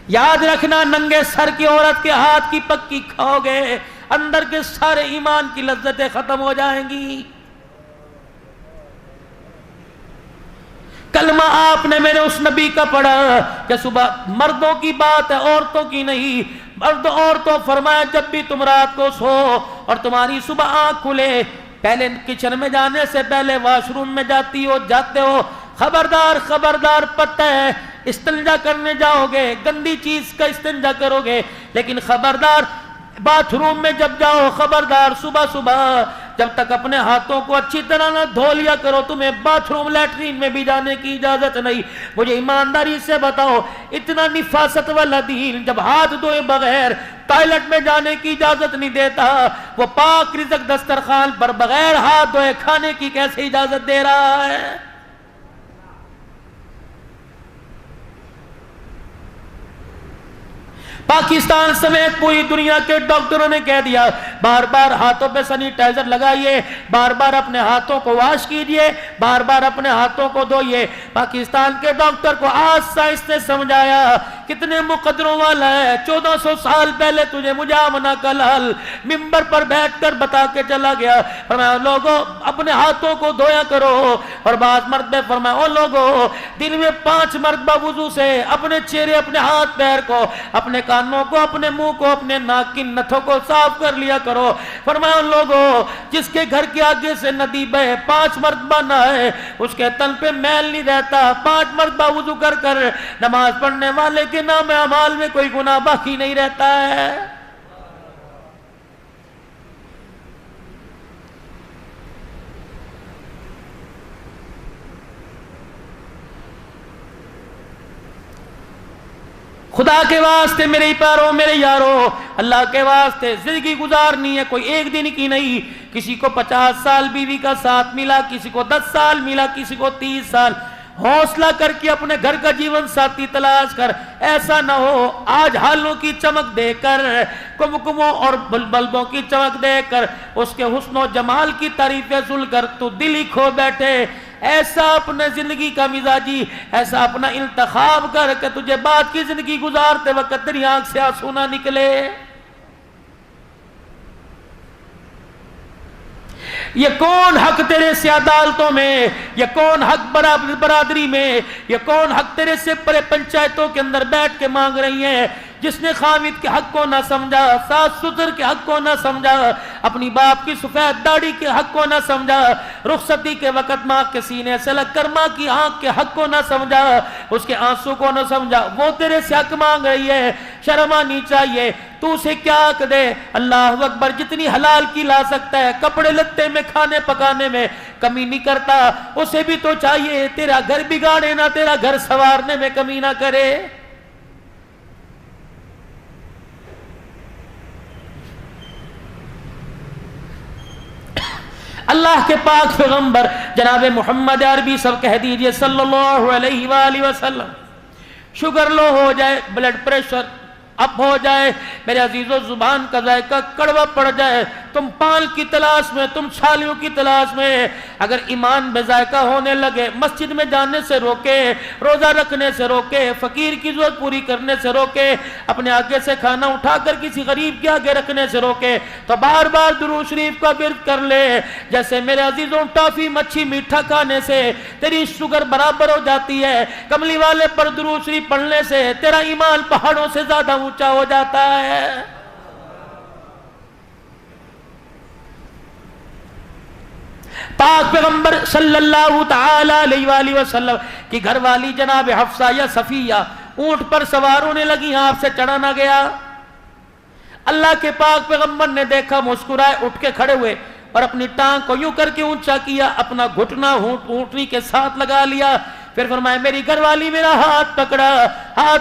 یاد رکھنا ننگے سر کی عورت کے ہاتھ کی پکی کھاؤ گے اندر کے سارے ایمان کی لذتیں ختم ہو جائیں گی. کلمہ آپ نے میرے اس نبی کا پڑھا کہ صبح مردوں کی بات ہے عورتوں کی نہیں. مرد عورتوں فرمایا جب بھی تم رات کو سو اور تمہاری صبح آنکھ کھلے پہلے کچن میں جانے سے پہلے واش روم میں جاتے ہو خبردار خبردار پتہ ہے استنجا کرنے جاؤ گے گندی چیز کا استنجا کرو گے لیکن خبردار باتھ روم میں جب جاؤ خبردار صبح صبح جب تک اپنے ہاتھوں کو اچھی طرح نہ دھو لیا کرو تمہیں باتھ روم لیٹرین میں بھی جانے کی اجازت نہیں. مجھے ایمانداری سے بتاؤ اتنا نفاست والا دین جب ہاتھ دھوئے بغیر ٹوائلٹ میں جانے کی اجازت نہیں دیتا وہ پاک رزق دسترخوان پر بغیر ہاتھ دھوئے کھانے کی کیسے اجازت دے رہا ہے؟ پاکستان سمیت پوری دنیا کے ڈاکٹروں نے کہہ دیا بار بار ہاتھوں پہ سینیٹائزر لگائیے بار بار اپنے ہاتھوں کو واش کیجئے بار بار اپنے ہاتھوں کو دھوئیے. پاکستان کے ڈاکٹر کو آج سائنس نے سمجھایا کتنے مقدروں والا ہے. 1400 سال پہلے تجھے مجامنہ کا لال ممبر پر بیٹھ کر بتا کے چلا گیا فرمایا لوگوں اپنے ہاتھوں کو دھویا کرو. اور بعض مرد نے فرمایا او لوگوں دن میں 5 مرتبہ وضو سے اپنے چہرے اپنے ہاتھ پیر کو اپنے کانوں کو اپنے منہ کو اپنے ناک کی نتھوں کو صاف کر لیا کرو. فرمایا لوگوں جس کے گھر کے آگے سے ندی بہے 5 مرتبہ نہائے اس کے تن پہ میل نہیں رہتا. 5 مرتبہ وضو کر کر نماز پڑھنے والے کے نام اعمال میں کوئی گناہ باقی نہیں رہتا ہے. خدا کے واسطے میرے پیاروں میرے یاروں اللہ کے واسطے زندگی گزارنی ہے کوئی ایک دن کی نہیں. کسی کو 50 سال بیوی کا ساتھ ملا کسی کو 10 سال ملا کسی کو 30 سال. حوصلہ کر کے اپنے گھر کا جیون ساتھی تلاش کر. ایسا نہ ہو آج ہالوں کی چمک دے کر کمکموں اور بلبوں کی چمک دے کر اس کے حسن و جمال کی تعریفیں سن کر تو دل ہی کھو بیٹھے. ایسا اپنے زندگی کا مزاجی ایسا اپنا انتخاب کر کہ تجھے بعد کی زندگی گزارتے وقت تیری آنکھ سے آنسو نہ نکلے. یہ کون حق تیرے سے عدالتوں میں یہ کون حق برادری میں یہ کون حق تیرے سے پرے پنچایتوں کے اندر بیٹھ کے مانگ رہی ہیں. جس نے خامد کے حق کو نہ سمجھا ساس سسر کے حق کو نہ سمجھا اپنی باپ کی سفید داڑھی کے حق کو نہ سمجھا رخصتی کے وقت ماں کے سینے سے لگ کر ماں کی آنکھ کے حق کو نہ سمجھا اس کے آنسو کو نہ سمجھا وہ تیرے سے حق مانگ رہی ہے. شرم آنی چاہیے. تو اسے کیا حق دے. اللہ اکبر جتنی حلال کی لا سکتا ہے کپڑے لتے میں کھانے پکانے میں کمی نہیں کرتا. اسے بھی تو چاہیے تیرا گھر بگاڑے نہ تیرا گھر سنوارنے میں کمی نہ کرے. اللہ کے پاک پیغمبر جناب محمد عربی سب کہہ دیجئے صلی اللہ علیہ وآلہ وسلم شوگر لو ہو جائے بلڈ پریشر اپ ہو جائے میرے عزیزو زبان کا ذائقہ کڑوا پڑ جائے تم پال کی تلاش میں تم چھالیوں کی تلاش میں اگر ایمان بے ذائقہ ہونے لگے مسجد میں جانے سے روکے روزہ رکھنے سے روکے فقیر کی ضرورت پوری کرنے سے روکے اپنے آگے سے کھانا اٹھا کر کسی غریب کے آگے رکھنے سے روکے تو بار بار درود شریف کا ورد کر لے. جیسے میرے عزیزوں ٹافی مچھی میٹھا کھانے سے تیری شوگر برابر ہو جاتی ہے کملی والے پر درود شریف پڑھنے سے تیرا ایمان پہاڑوں سے زیادہ اونچا ہو جاتا ہے. پاک پیغمبر صلی اللہ تعالی علیہ وآلہ وسلم کی گھر والی جناب حفصہ یا صفیہ اونٹ پر سوار ہونے لگی آپ سے چڑھا نہ گیا. اللہ کے پاک پیغمبر نے دیکھا مسکرائے اٹھ کے کھڑے ہوئے اور اپنی ٹانگ کو یوں کر کے اونچا کیا اپنا گھٹنا اونٹنی کے ساتھ لگا لیا. پھر فرمایا میری گھر والی میرا ہاتھ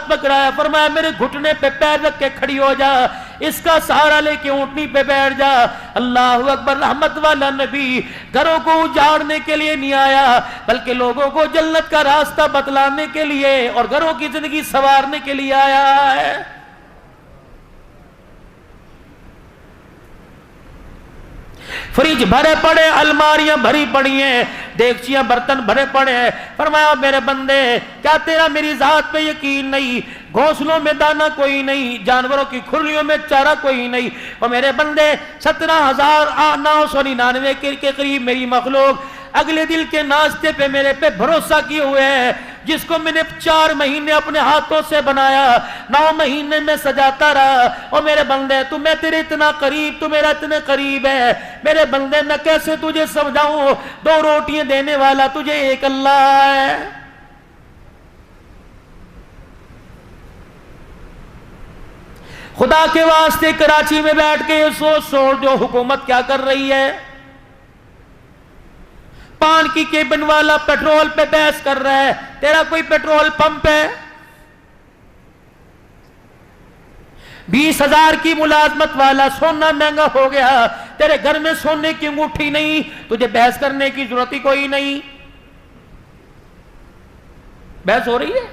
پکڑا فرمایا میرے گھٹنے پہ پیر رکھ کے کھڑی ہو جا اس کا سہارا لے کے اونٹنی پہ بیٹھ جا. اللہ اکبر. رحمت والا نبی گھروں کو اجاڑنے کے لیے نہیں آیا بلکہ لوگوں کو جنت کا راستہ بتلانے کے لیے اور گھروں کی زندگی سنوارنے کے لیے آیا ہے. فریج بھرے پڑے، الماریاں بھری پڑی ہیں، دیگچیاں برتن بھرے پڑے ہیں۔ فرمایا میرے بندے کیا تیرا میری ذات پہ یقین نہیں؟ گھونسلوں میں دانہ کوئی نہیں، جانوروں کی کھرلیوں میں چارہ کوئی نہیں۔ اور میرے بندے 17,999 کے قریب میری مخلوق اگلے دل کے ناشتے پہ میرے پہ بھروسہ کیے ہوئے ہیں، جس کو میں نے 4 مہینے اپنے ہاتھوں سے بنایا، 9 مہینے میں سجاتا رہا۔ اور میرے بندے تو میں تیرے اتنا قریب، تو میرا اتنے قریب ہے میرے بندے، میں کیسے تجھے سمجھاؤں؟ 2 روٹیاں دینے والا تجھے ایک اللہ ہے۔ خدا کے واسطے کراچی میں بیٹھ کے یہ سوچ جو حکومت کیا کر رہی ہے۔ پان کی کیبن والا پیٹرول پہ بحث کر رہا ہے، تیرا کوئی پیٹرول پمپ ہے؟ 20,000 کی ملازمت والا، سونا مہنگا ہو گیا، تیرے گھر میں سونے کی انگوٹھی نہیں، تجھے بحث کرنے کی ضرورت ہی کوئی نہیں۔ بحث ہو رہی ہے؟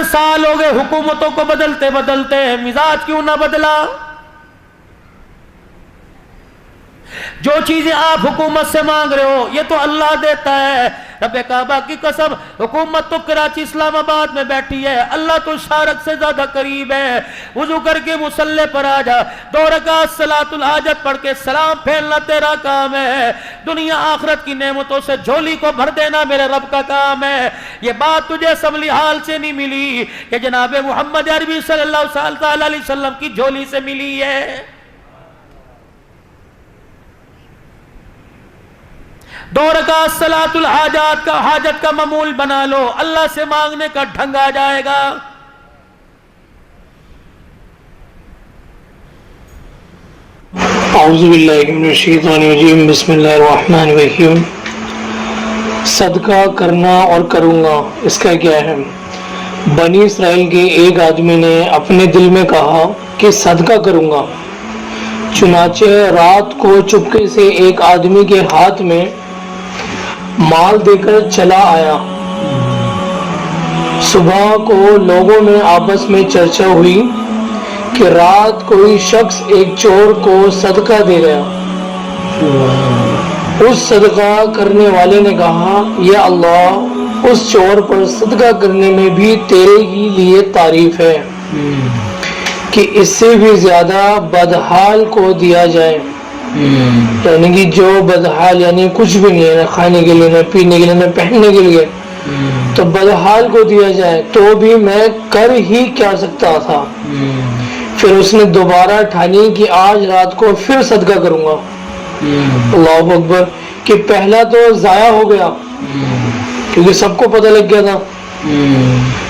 سال ہو گئے حکومتوں کو بدلتے بدلتے، مزاج کیوں نہ بدلا؟ جو چیزیں آپ حکومت سے مانگ رہے ہو یہ تو اللہ دیتا ہے۔ رب کعبہ کی قسم، حکومت تو کراچی اسلام آباد میں بیٹھی ہے، اللہ تو شارق سے زیادہ قریب ہے۔ وضو کر کے مصلی پر آ جا، 2 رکعت صلاۃ الحاجت پڑھ کے سلام پھیرنا تیرا کام ہے۔ دنیا آخرت کی نعمتوں سے جھولی کو بھر دینا میرے رب کا کام ہے۔ یہ بات تجھے اسمبلی حال سے نہیں ملی، یہ جناب محمد عربی صلی اللہ علیہ وسلم کی جھولی سے ملی ہے۔ 2 رکعت صلاۃ الحاجات کا حاجت کا معمول بنا لو، اللہ سے مانگنے کا ڈھنگ آ جائے گا۔ اعوذ باللہ من الشیطان الرجیم، بسم اللہ الرحمن الرحیم۔ صدقہ کرنا اور کروں گا، اس کا کیا ہے؟ بنی اسرائیل کے ایک آدمی نے اپنے دل میں کہا کہ صدقہ کروں گا، چنانچہ رات کو چپکے سے ایک آدمی کے ہاتھ میں مال دے کر چلا آیا۔ صبح کو لوگوں میں آپس میں چرچا ہوئی کہ رات کوئی شخص ایک چور کو صدقہ دے گیا۔ اس صدقہ کرنے والے نے کہا، یا اللہ، اس چور پر صدقہ کرنے میں بھی تیرے ہی لیے تعریف ہے کہ اس سے بھی زیادہ بدحال کو دیا جائے۔ یعنی کہ جو بدحال یعنی کچھ بھی نہیں ہے، نہ کھانے کے لیے، نہ پینے کے لیے، نہ پہننے کے لیے، تو بدحال کو دیا جائے تو بھی میں کر ہی کیا سکتا تھا۔ پھر اس نے دوبارہ ٹھانی کہ آج رات کو پھر صدقہ کروں گا۔ اللہ اکبر، کہ پہلا تو ضائع ہو گیا کیونکہ سب کو پتہ لگ گیا تھا۔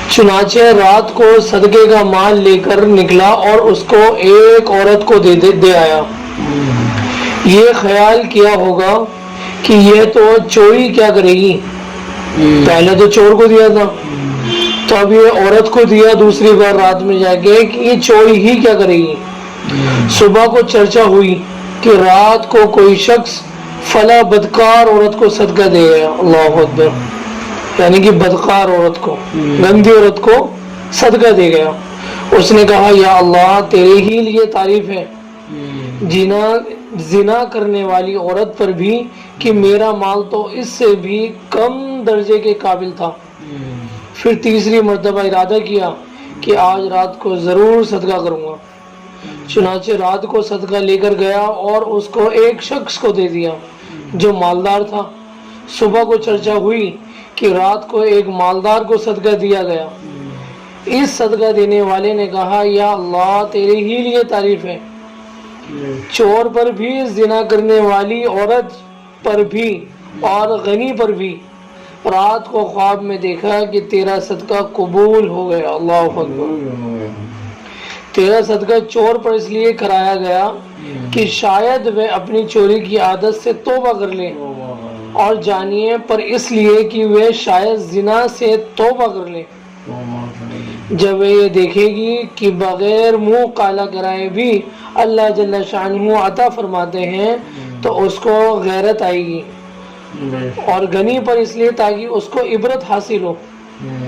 چنانچہ رات کو صدقے کا مال لے کر نکلا اور اس کو ایک عورت کو دے آیا۔ یہ خیال کیا ہوگا کہ یہ تو چوری کیا کرے گی، پہلے تو چور کو دیا تھا، تو اب یہ عورت کو دیا دوسری بار رات میں جا کے کہ یہ چوری ہی کیا کرے گی۔ صبح کو چرچا ہوئی کہ رات کو کوئی شخص فلاں بدکار عورت کو صدقہ دے گیا۔ اللہ اکبر، یعنی کہ بدکار عورت کو، گندی عورت کو صدقہ دے گیا۔ اس نے کہا، یا اللہ، تیرے ہی لیے تعریف ہے زنا کرنے والی عورت پر بھی کہ میرا مال تو اس سے بھی کم درجے کے قابل تھا۔ پھر تیسری مرتبہ ارادہ کیا کہ آج رات کو ضرور صدقہ کروں گا۔ چنانچہ رات کو صدقہ لے کر گیا اور اس کو ایک شخص کو دے دیا جو مالدار تھا۔ صبح کو چرچا ہوئی کہ رات کو ایک مالدار کو صدقہ دیا گیا۔ اس صدقہ دینے والے نے کہا، یا اللہ، تیرے ہی لیے تعریف ہے، چور پر بھی، زنا کرنے والی عورت پر بھی اور غنی پر بھی رات کو خواب میں دیکھا کہ تیرا صدقہ قبول ہو گیا۔ اللہ اکبر، تیرا صدقہ چور پر اس لیے کرایا گیا کہ شاید وہ اپنی چوری کی عادت سے توبہ کر لے، اور جانیے پر اس لیے کہ وہ شاید زنا سے توبہ کر لے۔ جب وہ یہ دیکھے گی کہ بغیر منہ کالا کرائے بھی اللہ جل شانہ عطا فرماتے ہیں تو اس کو غیرت آئے گی، اور غنی پر اس لیے تاکہ اس کو عبرت حاصل ہو۔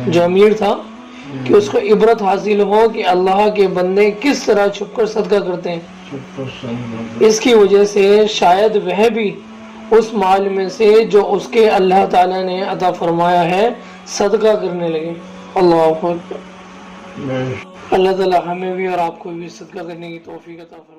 جو امیر تھا کہ اس کو عبرت حاصل ہو کہ اللہ کے بندے کس طرح چھپ کر صدقہ کرتے ہیں۔ اس کی وجہ سے شاید وہ بھی اس مال میں سے جو اس کے اللہ تعالیٰ نے عطا فرمایا ہے صدقہ کرنے لگے۔ اللہ اکبر۔ اللہ تعالیٰ ہمیں بھی اور آپ کو بھی صدقہ کرنے کی توفیق عطا فرمائے۔